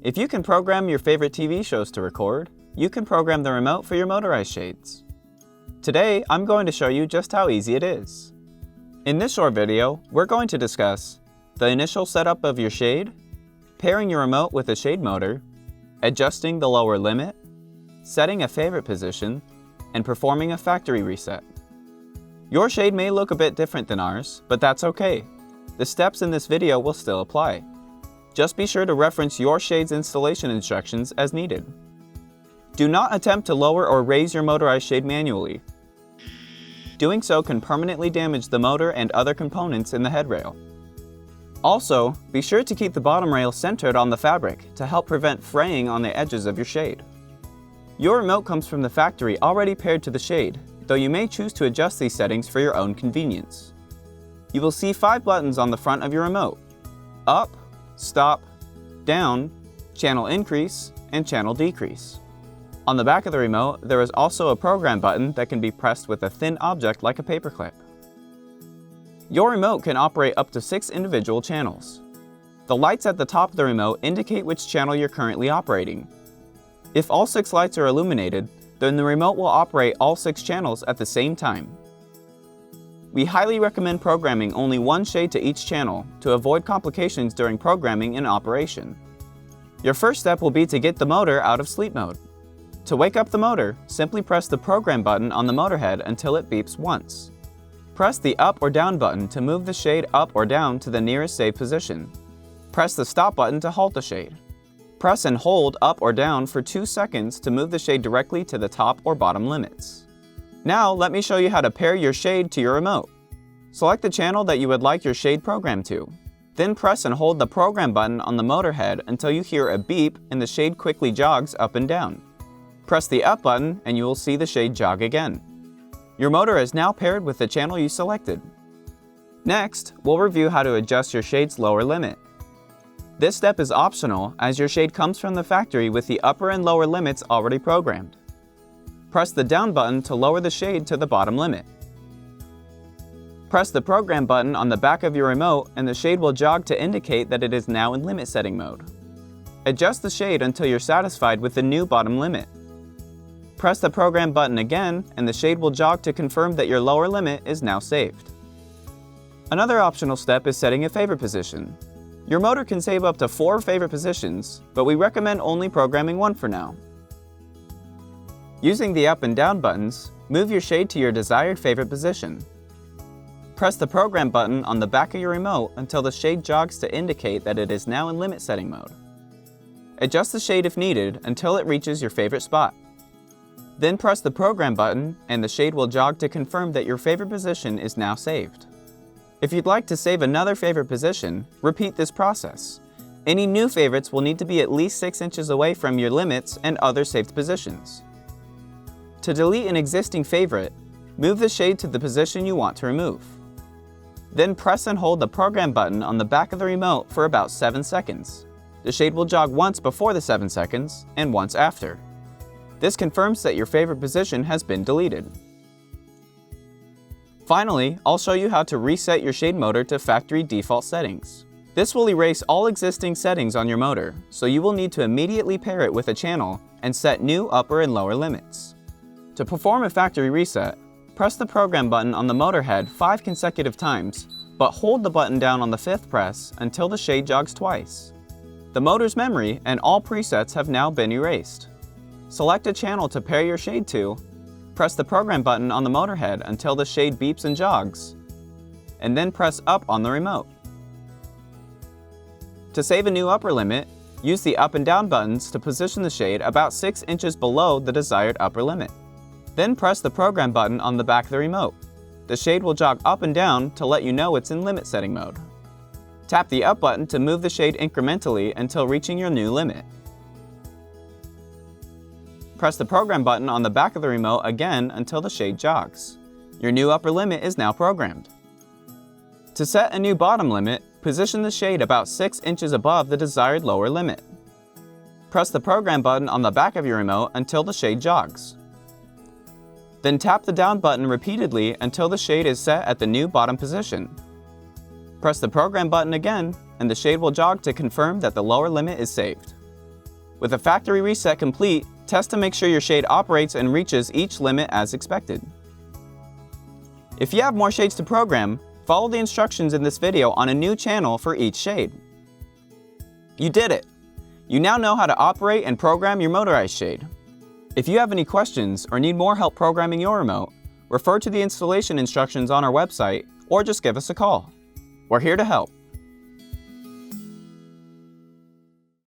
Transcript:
If you can program your favorite TV shows to record, you can program the remote for your motorized shades. Today, I'm going to show you just how easy it is. In this short video, we're going to discuss the initial setup of your shade, pairing your remote with a shade motor, adjusting the lower limit, setting a favorite position, and performing a factory reset. Your shade may look a bit different than ours, but that's okay. The steps in this video will still apply. Just be sure to reference your shade's installation instructions as needed. Do not attempt to lower or raise your motorized shade manually. Doing so can permanently damage the motor and other components in the headrail. Also, be sure to keep the bottom rail centered on the fabric to help prevent fraying on the edges of your shade. Your remote comes from the factory already paired to the shade, though you may choose to adjust these settings for your own convenience. You will see 5 buttons on the front of your remote: up, stop, down, channel increase, and channel decrease. On the back of the remote, there is also a program button that can be pressed with a thin object like a paperclip. Your remote can operate up to 6 individual channels. The lights at the top of the remote indicate which channel you're currently operating. If all 6 lights are illuminated, then the remote will operate all 6 channels at the same time. We highly recommend programming only one shade to each channel to avoid complications during programming and operation. Your first step will be to get the motor out of sleep mode. To wake up the motor, simply press the program button on the motor head until it beeps once. Press the up or down button to move the shade up or down to the nearest saved position. Press the stop button to halt the shade. Press and hold up or down for 2 seconds to move the shade directly to the top or bottom limits. Now let me show you how to pair your shade to your remote. Select the channel that you would like your shade programmed to. Then press and hold the program button on the motor head until you hear a beep and the shade quickly jogs up and down. Press the up button and you will see the shade jog again. Your motor is now paired with the channel you selected. Next, we'll review how to adjust your shade's lower limit. This step is optional as your shade comes from the factory with the upper and lower limits already programmed. Press the down button to lower the shade to the bottom limit. Press the program button on the back of your remote and the shade will jog to indicate that it is now in limit setting mode. Adjust the shade until you're satisfied with the new bottom limit. Press the program button again and the shade will jog to confirm that your lower limit is now saved. Another optional step is setting a favorite position. Your motor can save up to 4 favorite positions, but we recommend only programming 1 for now. Using the up and down buttons, move your shade to your desired favorite position. Press the program button on the back of your remote until the shade jogs to indicate that it is now in limit setting mode. Adjust the shade if needed until it reaches your favorite spot. Then press the program button and the shade will jog to confirm that your favorite position is now saved. If you'd like to save another favorite position, repeat this process. Any new favorites will need to be at least 6 inches away from your limits and other saved positions. To delete an existing favorite, move the shade to the position you want to remove. Then press and hold the program button on the back of the remote for about 7 seconds. The shade will jog once before the 7 seconds and once after. This confirms that your favorite position has been deleted. Finally, I'll show you how to reset your shade motor to factory default settings. This will erase all existing settings on your motor, so you will need to immediately pair it with a channel and set new upper and lower limits. To perform a factory reset, press the program button on the motor head 5 consecutive times, but hold the button down on the 5th press until the shade jogs twice. The motor's memory and all presets have now been erased. Select a channel to pair your shade to, press the program button on the motor head until the shade beeps and jogs, and then press up on the remote. To save a new upper limit, use the up and down buttons to position the shade about 6 inches below the desired upper limit. Then press the program button on the back of the remote. The shade will jog up and down to let you know it's in limit setting mode. Tap the up button to move the shade incrementally until reaching your new limit. Press the program button on the back of the remote again until the shade jogs. Your new upper limit is now programmed. To set a new bottom limit, position the shade about 6 inches above the desired lower limit. Press the program button on the back of your remote until the shade jogs. Then tap the down button repeatedly until the shade is set at the new bottom position. Press the program button again, and the shade will jog to confirm that the lower limit is saved. With a factory reset complete, test to make sure your shade operates and reaches each limit as expected. If you have more shades to program, follow the instructions in this video on a new channel for each shade. You did it! You now know how to operate and program your motorized shade. If you have any questions or need more help programming your remote, refer to the installation instructions on our website or just give us a call. We're here to help.